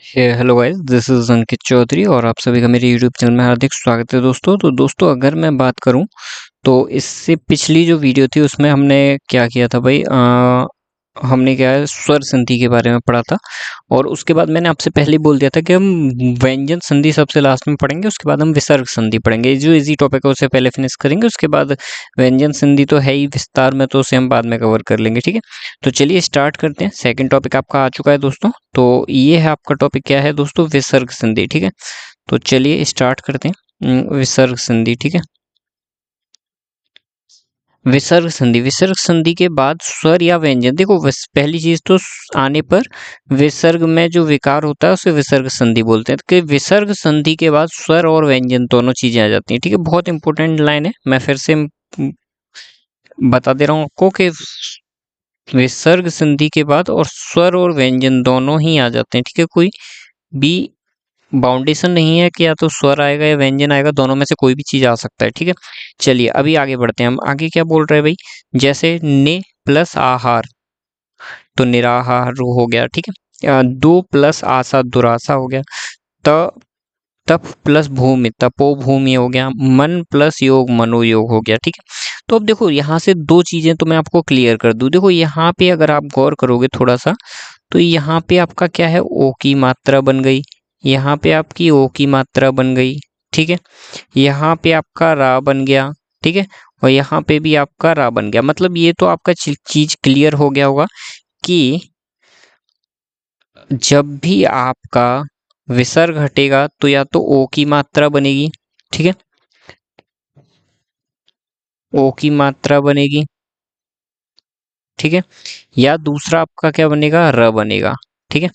Hello guys, this is अंकित चौधरी और आप सभी का मेरे यूट्यूब चैनल में हार्दिक स्वागत है दोस्तों। तो दोस्तों, अगर मैं बात करूं तो इससे पिछली जो वीडियो थी उसमें हमने क्या किया था भाई, हमने क्या है स्वर संधि के बारे में पढ़ा था। और उसके बाद मैंने आपसे पहले ही बोल दिया था कि हम व्यंजन संधि सबसे लास्ट में पढ़ेंगे, उसके बाद हम विसर्ग संधि पढ़ेंगे। जो इजी टॉपिक है उसे पहले फिनिश करेंगे, उसके बाद व्यंजन संधि तो है ही विस्तार में, तो उसे हम बाद में कवर कर लेंगे। ठीक है, तो चलिए स्टार्ट करते हैं। सेकंड टॉपिक आपका आ चुका है दोस्तों। तो ये है आपका टॉपिक, क्या है दोस्तों, विसर्ग संधि। ठीक है, तो चलिए स्टार्ट करते हैं। विसर्ग संधि। ठीक है, विसर्ग संधि के बाद स्वर या व्यंजन, देखो पहली चीज तो आने पर विसर्ग में जो विकार होता है उसे विसर्ग संधि बोलते हैं। तो कि विसर्ग संधि के बाद स्वर और व्यंजन दोनों चीजें आ जाती हैं। ठीक है, बहुत इंपॉर्टेंट लाइन है, मैं फिर से बता दे रहा हूँ आपको कि विसर्ग संधि के बाद और स्वर और व्यंजन दोनों ही आ जाते हैं। ठीक है, कोई भी बाउंडेशन नहीं है कि या तो स्वर आएगा या व्यंजन आएगा, दोनों में से कोई भी चीज आ सकता है। ठीक है, चलिए अभी आगे बढ़ते हैं। हम आगे क्या बोल रहे हैं भाई, जैसे ने प्लस आहार तो निराहार हो गया। ठीक है, दो प्लस आशा दुराशा हो गया। त तप प्लस भूमि तपो भूमि हो गया। मन प्लस योग मनोयोग हो गया। ठीक है, तो अब देखो यहाँ से दो चीजें तो मैं आपको क्लियर कर दूं। देखो यहाँ पे अगर आप गौर करोगे थोड़ा सा, तो यहाँ पे आपका क्या है, ओ की मात्रा बन गई। यहाँ पे आपकी ओ की मात्रा बन गई। ठीक है, यहाँ पे आपका रा बन गया। ठीक है, और यहाँ पे भी आपका रा बन गया। मतलब ये तो आपका चीज क्लियर हो गया होगा कि जब भी आपका विसर्ग हटेगा तो या तो ओ की मात्रा बनेगी। ठीक है, ओ की मात्रा बनेगी। ठीक है, या दूसरा आपका क्या बनेगा, र बनेगा। ठीक है,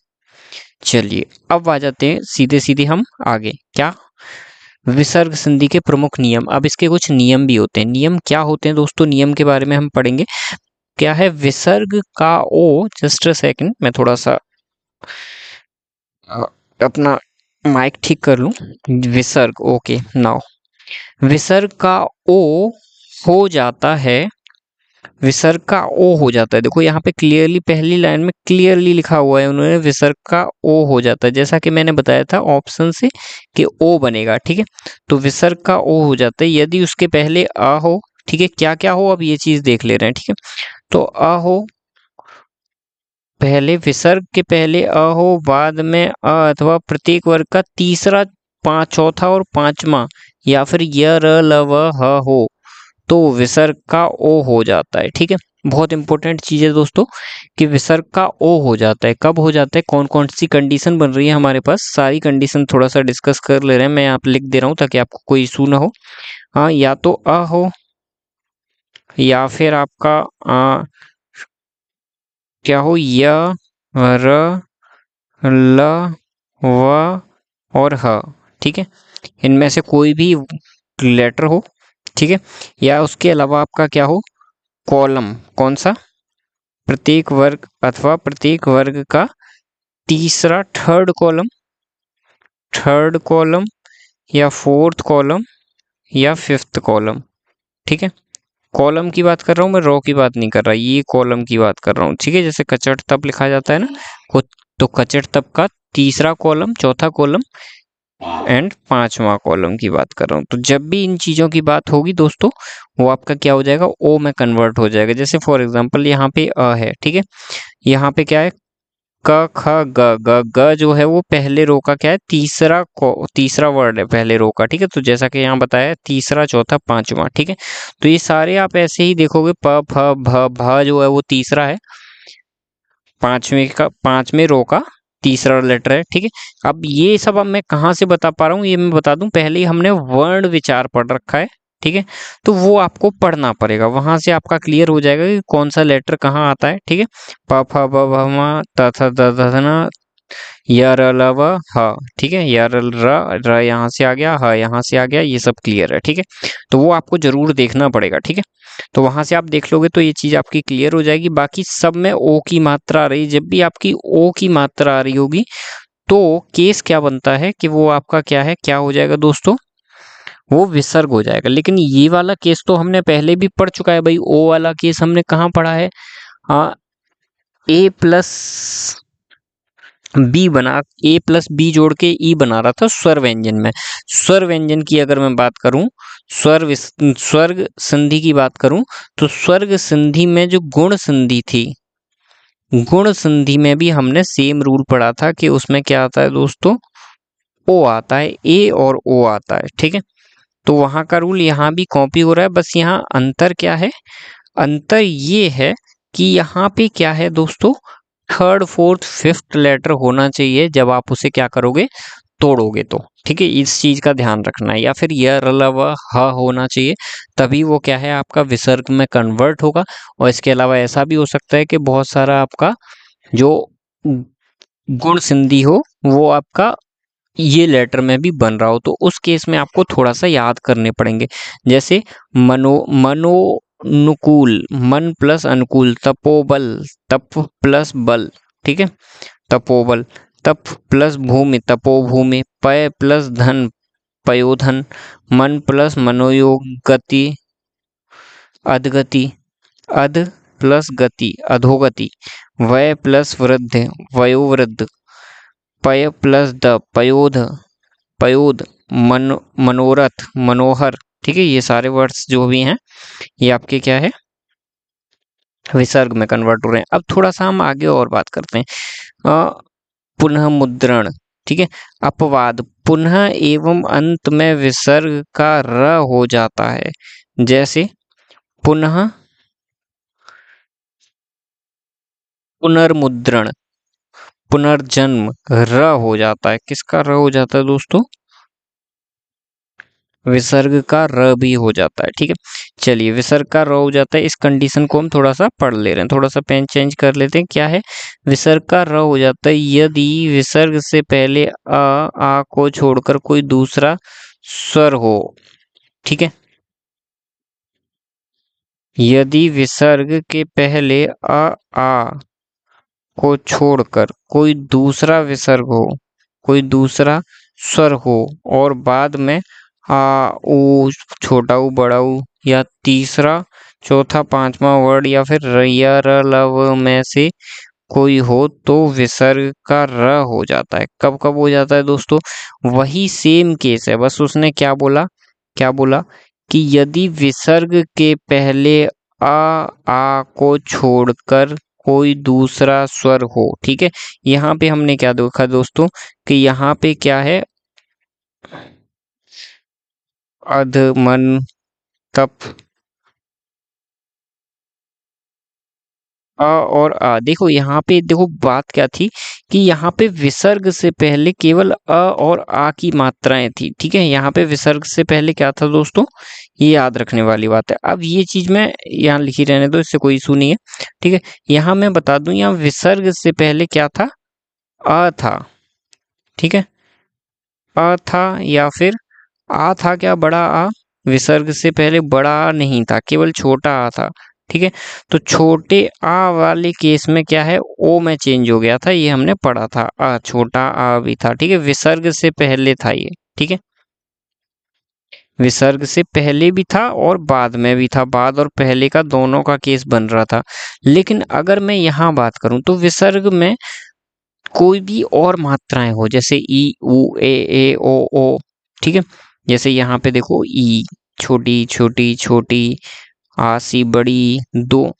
चलिए अब आ जाते हैं सीधे सीधे हम आगे। क्या, विसर्ग संधि के प्रमुख नियम। अब इसके कुछ नियम भी होते हैं। नियम क्या होते हैं दोस्तों, नियम के बारे में हम पढ़ेंगे। क्या है, विसर्ग का ओ, जस्ट अ सेकंड, मैं थोड़ा सा अ, अपना माइक ठीक कर लूं। विसर्ग, ओके नाउ। विसर्ग का ओ हो जाता है, विसर्ग का ओ हो जाता है। देखो यहाँ पे क्लियरली पहली लाइन में क्लियरली लिखा हुआ है उन्होंने, विसर्ग का ओ हो जाता है, जैसा कि मैंने बताया था ऑप्शन से कि ओ बनेगा। ठीक है, तो विसर्ग का ओ हो जाता है यदि उसके पहले अ हो। ठीक है, क्या क्या हो अब ये चीज देख ले रहे हैं। ठीक है, तो अ हो पहले, विसर्ग के पहले अ हो, बाद में अ अथवा प्रत्येक वर्ग का तीसरा, पांच चौथा और पांचवा, या फिर य र ल व ह हो, तो विसर्ग का ओ हो जाता है। ठीक है, बहुत इंपॉर्टेंट चीज है दोस्तों कि विसर्ग का ओ हो जाता है। कब हो जाता है, कौन कौन सी कंडीशन बन रही है हमारे पास, सारी कंडीशन थोड़ा सा डिस्कस कर ले रहे हैं। मैं यहाँ पे लिख दे रहा हूँ ताकि आपको कोई इशू ना हो। हाँ, या तो अ हो, या फिर आपका क्या हो, य र ल व और ह। ठीक है, इनमें से कोई भी लेटर हो। ठीक है, या उसके अलावा आपका क्या हो, कॉलम, कौन सा, प्रत्येक वर्ग अथवा प्रत्येक वर्ग का तीसरा, थर्ड कॉलम या फोर्थ कॉलम या फिफ्थ कॉलम। ठीक है, कॉलम की बात कर रहा हूँ मैं, रो की बात नहीं कर रहा, ये कॉलम की बात कर रहा हूँ। ठीक है, जैसे कचट तप लिखा जाता है ना, तो कचट तप का तीसरा कॉलम, चौथा कॉलम एंड पांचवा कॉलम की बात कर रहा हूँ। तो जब भी इन चीजों की बात होगी दोस्तों, वो आपका क्या हो जाएगा, ओ में कन्वर्ट हो जाएगा। जैसे फॉर एग्जांपल यहाँ पे अ है। ठीक है, यहाँ पे क्या है, क ख ग ग ग जो है वो पहले रो का क्या है, तीसरा वर्ड है पहले रो का। ठीक है, तो जैसा कि यहाँ बताया, तीसरा चौथा पांचवा। ठीक है, तो ये सारे आप ऐसे ही देखोगे, प फ भ भ जो है वो तीसरा है, पांचवें रो का तीसरा लेटर है। ठीक है, अब ये सब अब मैं कहाँ से बता पा रहा हूँ, ये मैं बता दूं, पहले ही हमने वर्ण विचार पढ़ रखा है। ठीक है, तो वो आपको पढ़ना पड़ेगा, वहां से आपका क्लियर हो जाएगा कि कौन सा लेटर कहाँ आता है। ठीक है, प फ ब भ म त थ द ध न य र ल व ह। ठीक है, य र र यहाँ से आ गया, ह यहाँ से आ गया, ये सब क्लियर है। ठीक है, तो वो आपको जरूर देखना पड़ेगा। ठीक है, तो वहां से आप देख लोगे तो ये चीज आपकी क्लियर हो जाएगी। बाकी सब में ओ की मात्रा आ रही, जब भी आपकी ओ की मात्रा आ रही होगी तो केस क्या बनता है कि वो आपका क्या है, क्या हो जाएगा दोस्तों, वो विसर्ग हो जाएगा। लेकिन ये वाला केस तो हमने पहले भी पढ़ चुका है भाई, ओ वाला केस हमने कहाँ पढ़ा है, ए प्लस बी बना, ए प्लस बी जोड़ के ई बना रहा था स्वर व्यंजन में। स्वर व्यंजन की अगर मैं बात करूं, स्वर्ग संधि की बात करूं, तो स्वर्ग संधि में जो गुण संधि थी, गुण संधि में भी हमने सेम रूल पढ़ा था कि उसमें क्या आता है दोस्तों, ओ आता है, ए और ओ आता है, ठीक है। तो वहां का रूल यहाँ भी कॉपी हो रहा है, बस यहाँ अंतर क्या है, अंतर ये है कि यहाँ पे क्या है दोस्तों, थर्ड फोर्थ फिफ्थ लेटर होना चाहिए जब आप उसे क्या करोगे, तोड़ोगे तो, ठीक है। इस चीज का ध्यान रखना है। या फिर य अलावा ह होना चाहिए, तभी वो क्या है आपका विसर्ग में कन्वर्ट होगा। और इसके अलावा ऐसा भी हो सकता है कि बहुत सारा आपका जो गुण संधि हो वो आपका ये लेटर में भी बन रहा हो, तो उस केस में आपको थोड़ा सा याद करने पड़ेंगे। जैसे मनोनुकूल, मन प्लस अनुकूल, तपोबल, तप प्लस बल, ठीक है, तपोबल, तप प्लस भूमि, तपोभूमि, पय प्लस धन, पयोधन, मन प्लस मनोयोग, गति, अधगति, अध प्लस गति, अधोगति, वय प्लस वृद्ध, वयोवृद्ध, पय प्लस द, पयोध, पयोद, मनोरथ, मनोहर, ठीक है। ये सारे वर्ड्स जो भी हैं ये आपके क्या है, विसर्ग में कन्वर्ट हो रहे हैं। अब थोड़ा सा हम आगे और बात करते हैं। पुनः मुद्रण, ठीक है, अपवाद, पुनः एवं अंत में विसर्ग का र हो जाता है। जैसे पुनः, पुनर्मुद्रण, पुनर्जन्म, र हो जाता है। किसका र हो जाता है दोस्तों, विसर्ग का र भी हो जाता है, ठीक है। चलिए, विसर्ग का र हो जाता है, इस कंडीशन को हम थोड़ा सा पढ़ ले रहे हैं, थोड़ा सा पेन चेंज कर लेते हैं। क्या है, विसर्ग का र हो जाता है यदि विसर्ग से पहले आ को छोड़कर कोई दूसरा स्वर हो, ठीक है। यदि विसर्ग के पहले आ को छोड़कर कोई दूसरा विसर्ग हो, कोई दूसरा स्वर हो, और बाद में ऊ, छोटा ऊ, बड़ा ऊ, या तीसरा चौथा पांचवा वर्ड, या फिर र र लव में से कोई हो, तो विसर्ग का र हो जाता है। कब कब हो जाता है दोस्तों, वही सेम केस है, बस उसने क्या बोला, क्या बोला कि यदि विसर्ग के पहले आ को छोड़कर कोई दूसरा स्वर हो, ठीक है। यहाँ पे हमने क्या देखा दोस्तों, कि यहाँ पे क्या है, अध, मन, तप, और देखो यहाँ पे, देखो बात क्या थी कि यहाँ पे विसर्ग से पहले केवल और की मात्राएं थी, ठीक है। यहाँ पे विसर्ग से पहले क्या था दोस्तों, ये याद रखने वाली बात है। अब ये चीज मैं यहाँ लिखी रहने दो, इससे कोई इशू नहीं है, ठीक है। यहाँ मैं बता दूं, यहाँ विसर्ग से पहले क्या था, था, ठीक है, था, या फिर था, क्या बड़ा विसर्ग से पहले बड़ा नहीं था, केवल छोटा था, ठीक है। तो छोटे वाले केस में क्या है, ओ में चेंज हो गया था, ये हमने पढ़ा था, छोटा भी था, ठीक है, विसर्ग से पहले था ये, ठीक है। विसर्ग से पहले भी था और बाद में भी था, बाद और पहले का दोनों का केस बन रहा था। लेकिन अगर मैं यहाँ बात करूं तो विसर्ग में कोई भी और मात्राएं हो, जैसे ई, उ, ए, ओ, ठीक है। जैसे यहाँ पे देखो, ई छोटी छोटी छोटी, आसी बड़ी, दो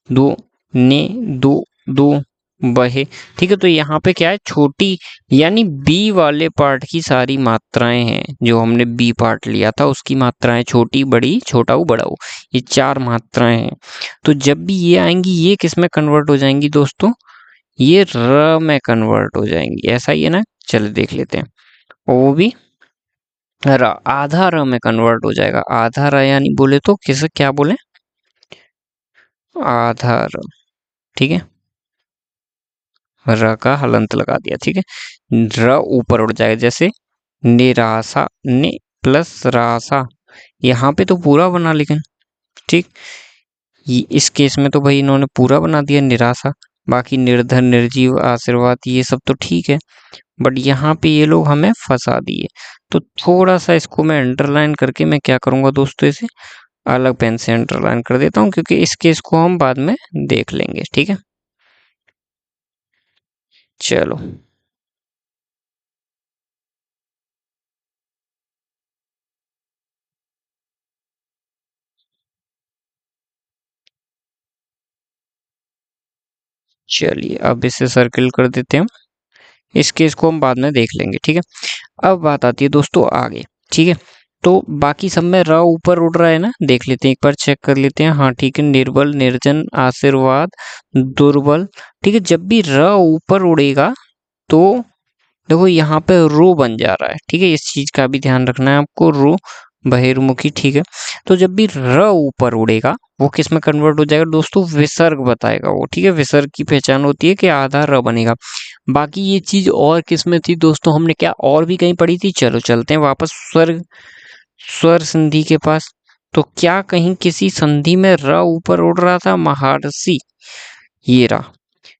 दो, ने दो दो, बहे, ठीक है। तो यहाँ पे क्या है, छोटी यानी बी वाले पार्ट की सारी मात्राएं हैं, जो हमने बी पार्ट लिया था उसकी मात्राएं, छोटी बड़ी, छोटा ऊ, बड़ा ऊ, ये चार मात्राएं हैं। तो जब भी ये आएंगी, ये किस में कन्वर्ट हो जाएंगी दोस्तों, ये र में कन्वर्ट हो जाएंगी, ऐसा ही है ना। चलो देख लेते हैं, और वो भी र, आधा र में कन्वर्ट हो जाएगा। आधा र यानी बोले तो किसे क्या बोले, आधा र, ठीक है। र का हलंत लगा दिया, ठीक है, र ऊपर उड़ जाएगा। जैसे निराशा, ने प्लस राशा, यहाँ पे तो पूरा बना, लेकिन ठीक, इस केस में तो भाई इन्होंने पूरा बना दिया निराशा। बाकी निर्धन, निर्जीव, आशीर्वाद, ये सब तो ठीक है, बट यहाँ पे ये लोग हमें फंसा दिए। तो थोड़ा सा इसको मैं अंडरलाइन करके मैं क्या करूंगा दोस्तों, इसे अलग पेन से अंडरलाइन कर देता हूँ, क्योंकि इस केस को हम बाद में देख लेंगे, ठीक है। चलो। चलिए अब इसे सर्किल कर देते हैं हम। इस केस को हम बाद में देख लेंगे, ठीक है। अब बात आती है दोस्तों आगे, ठीक है। तो बाकी सब में र ऊपर उड़ रहा है ना, देख लेते हैं, एक बार चेक कर लेते हैं। हाँ ठीक है, निर्बल, निर्जन, आशीर्वाद, दुर्बल, ठीक है। जब भी र ऊपर उड़ेगा तो देखो यहाँ पे रो बन जा रहा है, ठीक है। इस चीज का भी ध्यान रखना है आपको, रो बहिर्मुखी, ठीक है। तो जब भी र ऊपर उड़ेगा वो किस में कन्वर्ट हो जाएगा दोस्तों, विसर्ग बताएगा वो, ठीक है। विसर्ग की पहचान होती है कि आधा र बनेगा। बाकी ये चीज और किस में थी दोस्तों, हमने क्या और भी कहीं पढ़ी थी। चलो चलते हैं वापस स्वर्ग स्वर संधि के पास। तो क्या कहीं किसी संधि में र ऊपर उड़ रहा था, महर्षि, ये रहा।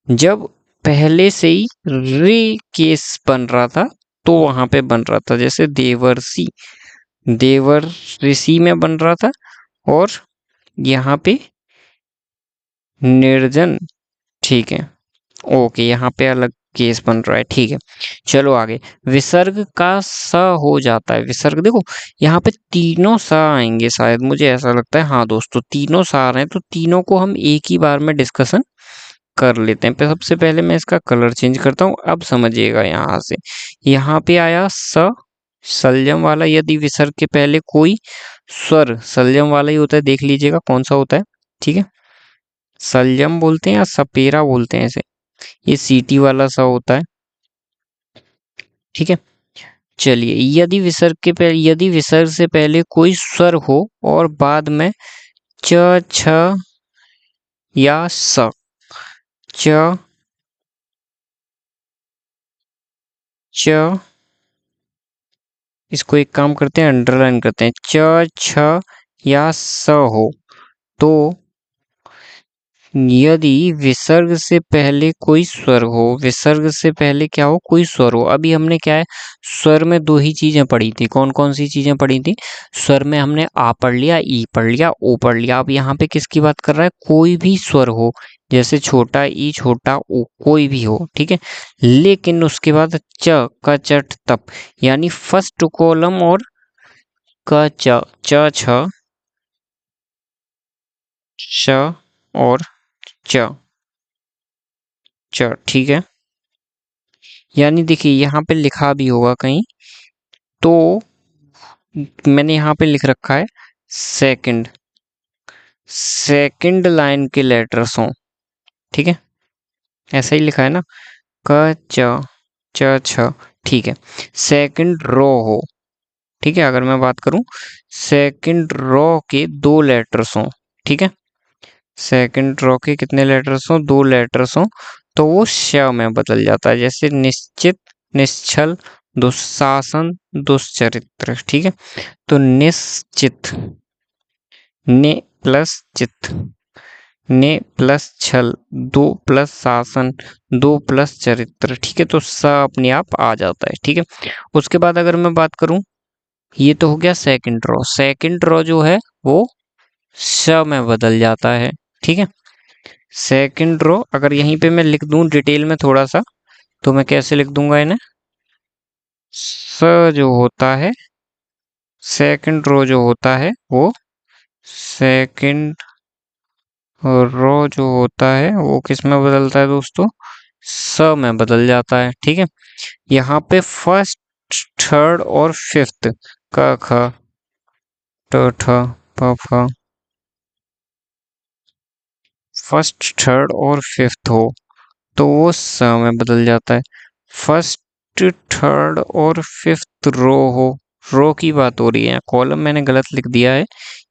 जब पहले से ही रे केस बन रहा था तो वहां पे बन रहा था, जैसे देवर्षि, देवर ऋषि में बन रहा था, और यहाँ पे निर्जन, ठीक है। ओके, यहाँ पे अलग केस बन रहा है, ठीक है। चलो आगे, विसर्ग का स हो जाता है। विसर्ग देखो यहाँ पे तीनों स आएंगे शायद, मुझे ऐसा लगता है। हाँ दोस्तों, तीनों स आ रहे हैं, तो तीनों को हम एक ही बार में डिस्कशन कर लेते हैं। सबसे पहले मैं इसका कलर चेंज करता हूँ, अब समझिएगा। यहाँ से यहाँ पे आया स, संयम वाला। यदि विसर्ग के पहले कोई स्वर संयम वाला ही होता है, देख लीजिएगा कौन सा होता है, ठीक है। संयम बोलते हैं या सपेरा बोलते हैं इसे, ये सीटी वाला सा होता है, ठीक है। चलिए, यदि विसर्ग से पहले कोई स्वर हो और बाद में च, छ या स, च, च, इसको एक काम करते हैं, अंडरलाइन करते हैं, च, छ या स हो, तो यदि विसर्ग से पहले कोई स्वर हो, विसर्ग से पहले क्या हो, कोई स्वर हो। अभी हमने क्या है, स्वर में दो ही चीजें पढ़ी थी। कौन कौन सी चीजें पढ़ी थी स्वर में, हमने आ पढ़ लिया, ई पढ़ लिया, ओ पढ़ लिया। अब यहाँ पे किसकी बात कर रहा है, कोई भी स्वर हो, जैसे छोटा ई, छोटा ओ, कोई भी हो, ठीक है। लेकिन उसके बाद च, क, चट, तप, यानी फर्स्ट कॉलम और क, च, छ, श और च, ठीक है। यानी देखिए यहाँ पे लिखा भी होगा कहीं, तो मैंने यहाँ पे लिख रखा है सेकंड, सेकंड लाइन के लेटर्स हों, ठीक है। ऐसा ही लिखा है ना, क, च, छ, ठीक है। सेकंड रो हो, ठीक है। अगर मैं बात करूं, सेकंड रो के दो लेटर्स हों, ठीक है। सेकंड रो के कितने लेटर्स हों, दो लेटर्स हों, तो वो श में बदल जाता है। जैसे निश्चित, निश्चल, दुशासन, दुश्चरित्र, ठीक है। तो निश्चित, ने प्लस चित, ने प्लस छल, दो प्लस शासन, दो प्लस चरित्र, ठीक है। तो स अपने आप आ जाता है, ठीक है। उसके बाद अगर मैं बात करूं, ये तो हो गया सेकंड रो। सेकंड रो जो है वो श में बदल जाता है, ठीक है। सेकंड रो अगर यहीं पे मैं लिख दूं डिटेल में थोड़ा सा, तो मैं कैसे लिख दूंगा इन्हें, स जो होता है, सेकंड रो जो होता है वो, सेकंड रो जो होता है वो किस में बदलता है दोस्तों, स में बदल जाता है, ठीक है। यहाँ पे फर्स्ट, थर्ड और फिफ्थ, क, ख, ट, ठ, प, फ, फर्स्ट, थर्ड और फिफ्थ हो तो वो स में बदल जाता है। फर्स्ट, थर्ड और फिफ्थ रो हो, रो की बात हो रही है, कॉलम मैंने गलत लिख दिया है,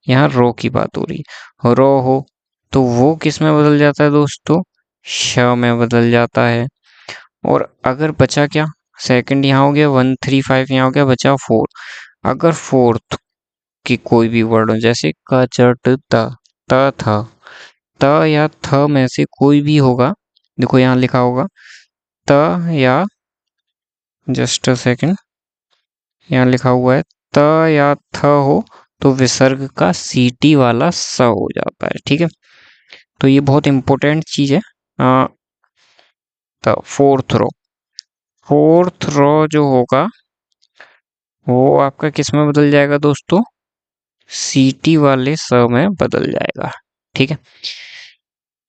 यहाँ रो की बात हो रही है। रो हो तो वो किस में बदल जाता है दोस्तों, श में बदल जाता है। और अगर बचा क्या, सेकंड यहाँ हो गया, 1 3 5 यहाँ हो गया, बचा 4। अगर फोर्थ की कोई भी वर्ड हो, जैसे क, च, ट, त, थ, त या थ में से कोई भी होगा, देखो यहाँ लिखा होगा त या, जस्ट अ सेकंड, यहाँ लिखा हुआ है त या थ हो, तो विसर्ग का सीटी वाला स हो जाता है, ठीक है। तो ये बहुत इंपॉर्टेंट चीज है। तो फोर्थ रो जो होगा वो आपका किस में बदल जाएगा दोस्तों, सीटी वाले स में बदल जाएगा, ठीक है।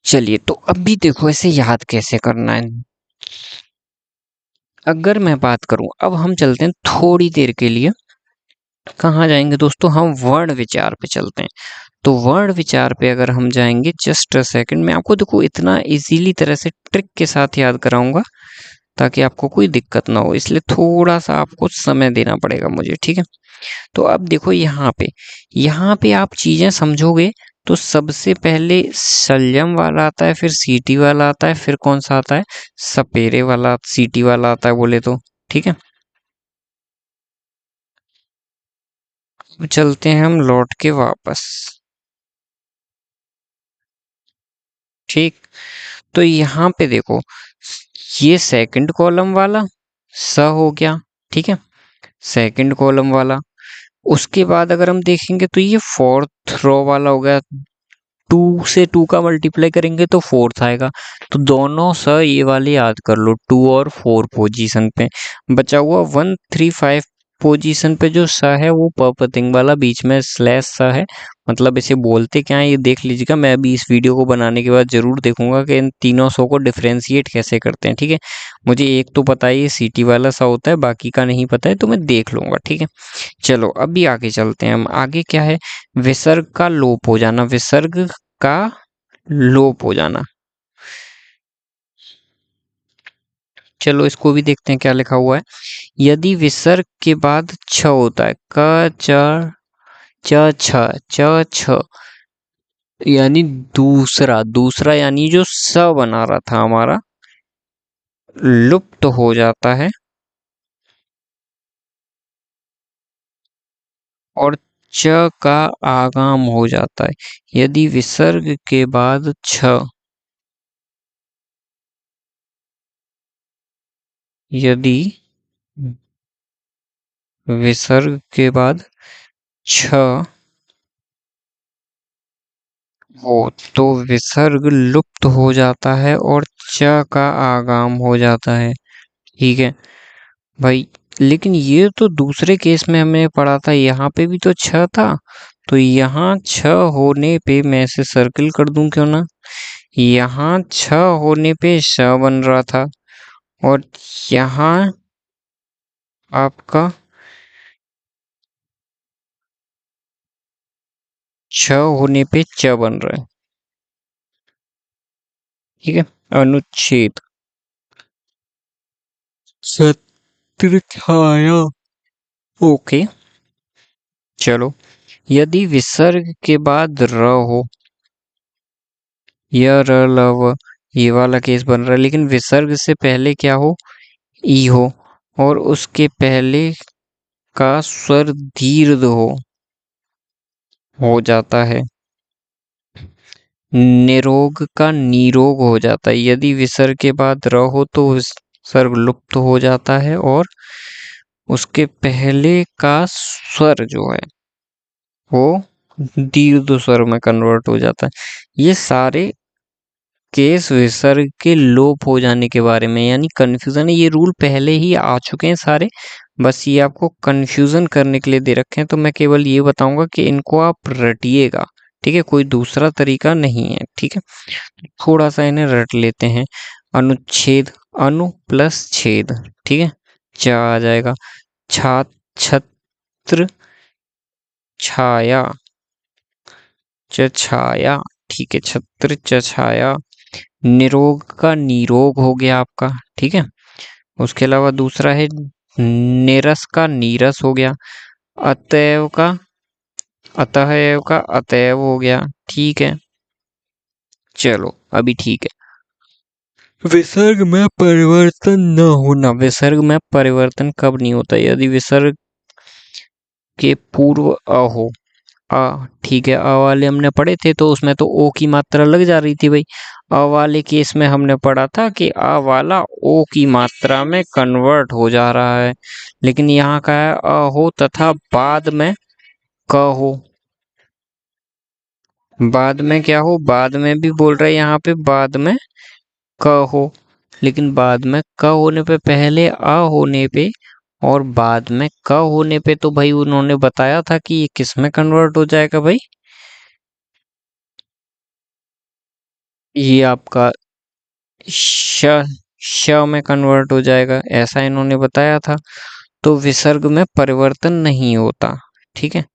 चलिए तो अभी देखो इसे याद कैसे करना है। अगर मैं बात करूं, अब हम चलते हैं थोड़ी देर के लिए, कहाँ जाएंगे दोस्तों, हम वर्ण विचार पे चलते हैं। तो वर्ण विचार पे अगर हम जाएंगे, जस्ट अ सेकंड, मैं आपको देखो इतना इजीली तरह से ट्रिक के साथ याद कराऊंगा ताकि आपको कोई दिक्कत ना हो, इसलिए थोड़ा सा आपको समय देना पड़ेगा मुझे, ठीक है। तो अब देखो यहाँ पे आप चीजें समझोगे तो सबसे पहले शलजम वाला आता है, फिर सीटी वाला आता है, फिर कौन सा आता है, सपेरे वाला, सीटी वाला आता है बोले तो, ठीक है। अब चलते हैं हम लौट के वापस, ठीक। तो यहाँ पे देखो, ये सेकंड कॉलम वाला स हो गया, ठीक है, सेकंड कॉलम वाला। उसके बाद अगर हम देखेंगे तो ये फोर्थ रो वाला हो गया, 2 से 2 का मल्टीप्लाई करेंगे तो फोर्थ आएगा। तो दोनों स ये वाले याद कर लो, 2 और 4 पोजीशन पे। बचा हुआ 1 3 5 पोजीशन पे जो स है वो पपतिंग वाला, बीच में स्लैश स है, मतलब इसे बोलते क्या है ये देख लीजिएगा। मैं अभी इस वीडियो को बनाने के बाद जरूर देखूंगा कि इन तीनों सौ को डिफरेंशिएट कैसे करते हैं, ठीक है। मुझे एक तो पता है ये सीटी वाला सा होता है, बाकी का नहीं पता है, तो मैं देख लूंगा, ठीक है। चलो अभी आगे चलते हैं हम, आगे क्या है, विसर्ग का लोप हो जाना, विसर्ग का लोप हो जाना। चलो इसको भी देखते हैं क्या लिखा हुआ है। यदि विसर्ग के बाद छ होता है, क च छ, यानी दूसरा दूसरा यानी जो स बना रहा था हमारा, लुप्त हो जाता है, और च का आगाम हो जाता है। यदि विसर्ग के बाद छ, यदि विसर्ग के बाद छ हो तो विसर्ग लुप्त हो जाता है और च का आगाम हो जाता है, ठीक है भाई। लेकिन ये तो दूसरे केस में हमने पढ़ा था, यहाँ पे भी तो छ था, तो यहाँ छ होने पे मैं इसे सर्किल कर दूं क्यों ना, यहाँ छ होने पे श बन रहा था, और यहाँ आपका छ होने पे च बन रहा है, ठीक है। अनुच्छेद, छत्र छाया, ओके। चलो, यदि विसर्ग के बाद र हो, य र ल व, ये वाला केस बन रहा है, लेकिन विसर्ग से पहले क्या हो, ई हो, और उसके पहले का स्वर दीर्घ हो जाता है, निरोग का निरोग हो जाता है। यदि विसर्ग के बाद र हो तो विसर्ग लुप्त हो जाता है, और उसके पहले का स्वर जो है वो दीर्घ स्वर में कन्वर्ट हो जाता है। ये सारे केस विसर्ग के लोप हो जाने के बारे में, यानी कंफ्यूजन है, ये रूल पहले ही आ चुके हैं सारे, बस ये आपको कंफ्यूजन करने के लिए दे रखे हैं। तो मैं केवल ये बताऊंगा कि इनको आप रटिएगा, ठीक है, कोई दूसरा तरीका नहीं है, ठीक है। थोड़ा सा इन्हें रट लेते हैं। अनुच्छेद, अनु प्लस छेद, ठीक है, चा आ जाएगा। छा, छत्र छाया, च छाया, ठीक है, छत्र च छाया। निरोग का निरोग हो गया आपका, ठीक है। उसके अलावा दूसरा है निरस का नीरस हो गया। अतएव का, अतएव का अतएव हो गया, ठीक है। चलो अभी ठीक है। विसर्ग में परिवर्तन न होना, विसर्ग में परिवर्तन कब नहीं होता, यदि विसर्ग के पूर्व अ हो, अ, ठीक है, अ वाले हमने पढ़े थे तो उसमें तो ओ की मात्रा लग जा रही थी भाई। अ वाले केस में हमने पढ़ा था कि अ वाला ओ की मात्रा में कन्वर्ट हो जा रहा है, लेकिन यहाँ का है अ हो तथा बाद में क हो, बाद में क्या हो, बाद में भी बोल रहे हैं यहाँ पे, बाद में क हो, लेकिन बाद में क होने पे, पहले अ होने पे और बाद में क होने पे, तो भाई उन्होंने बताया था कि ये किस में कन्वर्ट हो जाएगा भाई, ये आपका श श में कन्वर्ट हो जाएगा, ऐसा इन्होंने बताया था। तो विसर्ग में परिवर्तन नहीं होता, ठीक है।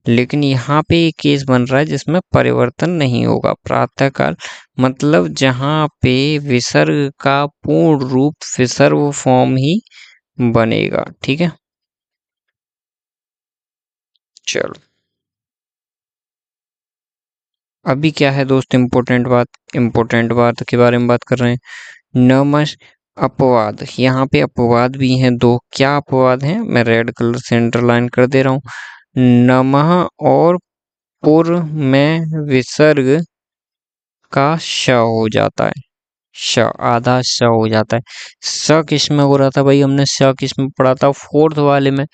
लेकिन यहाँ पे एक केस बन रहा है जिसमें परिवर्तन नहीं होगा। प्रातःकाल मतलब जहाँ पे विसर्ग का पूर्ण रूप विसर्ग फॉर्म ही बनेगा, ठीक है। चलो अभी क्या है दोस्त, इम्पोर्टेंट बात के बारे में बात कर रहे हैं। नमः अपवाद, यहाँ पे अपवाद भी हैं दो। क्या अपवाद हैं, मैं रेड कलर से अंडरलाइन कर दे रहा हूँ। नमः और पुर में विसर्ग का श हो जाता है। श, आधा श हो जाता है। स किस में हो रहा था भाई, हमने स किस में पढ़ा था, फोर्थ वाले में।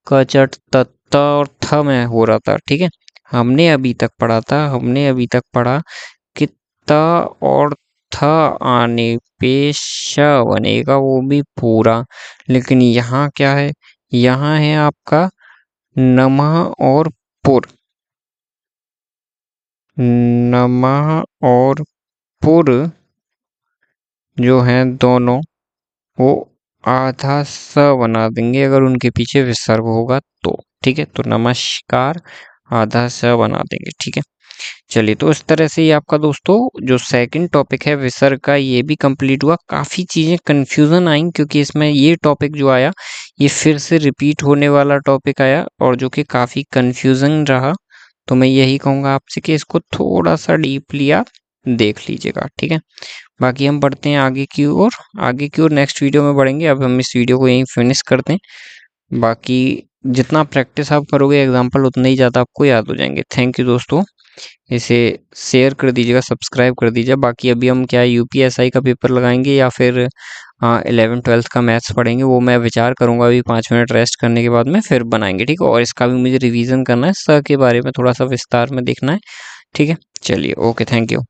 क चट त और थ में हो रहा था, ठीक है। हमने अभी तक पढ़ा कि त और थ आने पे श बनेगा, वो भी पूरा। लेकिन यहाँ क्या है, यहाँ है आपका नमः और पुर। नमः और पुर जो हैं दोनों, वो आधा स बना देंगे अगर उनके पीछे विसर्ग होगा तो, ठीक है। तो नमस्कार आधा स बना देंगे, ठीक है। चलिए, तो इस तरह से ये आपका दोस्तों जो सेकंड टॉपिक है विसर्ग का, ये भी कंप्लीट हुआ। काफ़ी चीज़ें कन्फ्यूज़न आई क्योंकि इसमें ये टॉपिक जो आया, ये फिर से रिपीट होने वाला टॉपिक आया और जो कि काफ़ी कन्फ्यूज़न रहा। तो मैं यही कहूँगा आपसे कि इसको थोड़ा-सा डीपली आप देख लीजिएगा, ठीक है। बाकी हम बढ़ते हैं आगे की ओर नेक्स्ट वीडियो में बढ़ेंगे। अब हम इस वीडियो को यहीं फिनिश करते हैं। बाकी जितना प्रैक्टिस आप करोगे एग्जाम्पल, उतना ही ज़्यादा आपको याद हो जाएंगे। थैंक यू दोस्तों। इसे शेयर कर दीजिएगा, सब्सक्राइब कर दीजिए। बाकी अभी हम क्या यूपीएसआई का पेपर लगाएंगे या फिर 11th-12th का मैथ्स पढ़ेंगे, वो मैं विचार करूंगा। अभी 5 मिनट रेस्ट करने के बाद में फिर बनाएंगे, ठीक है। और इसका भी मुझे रिवीजन करना है, स के बारे में थोड़ा सा विस्तार में देखना है, ठीक है। चलिए, ओके, थैंक यू।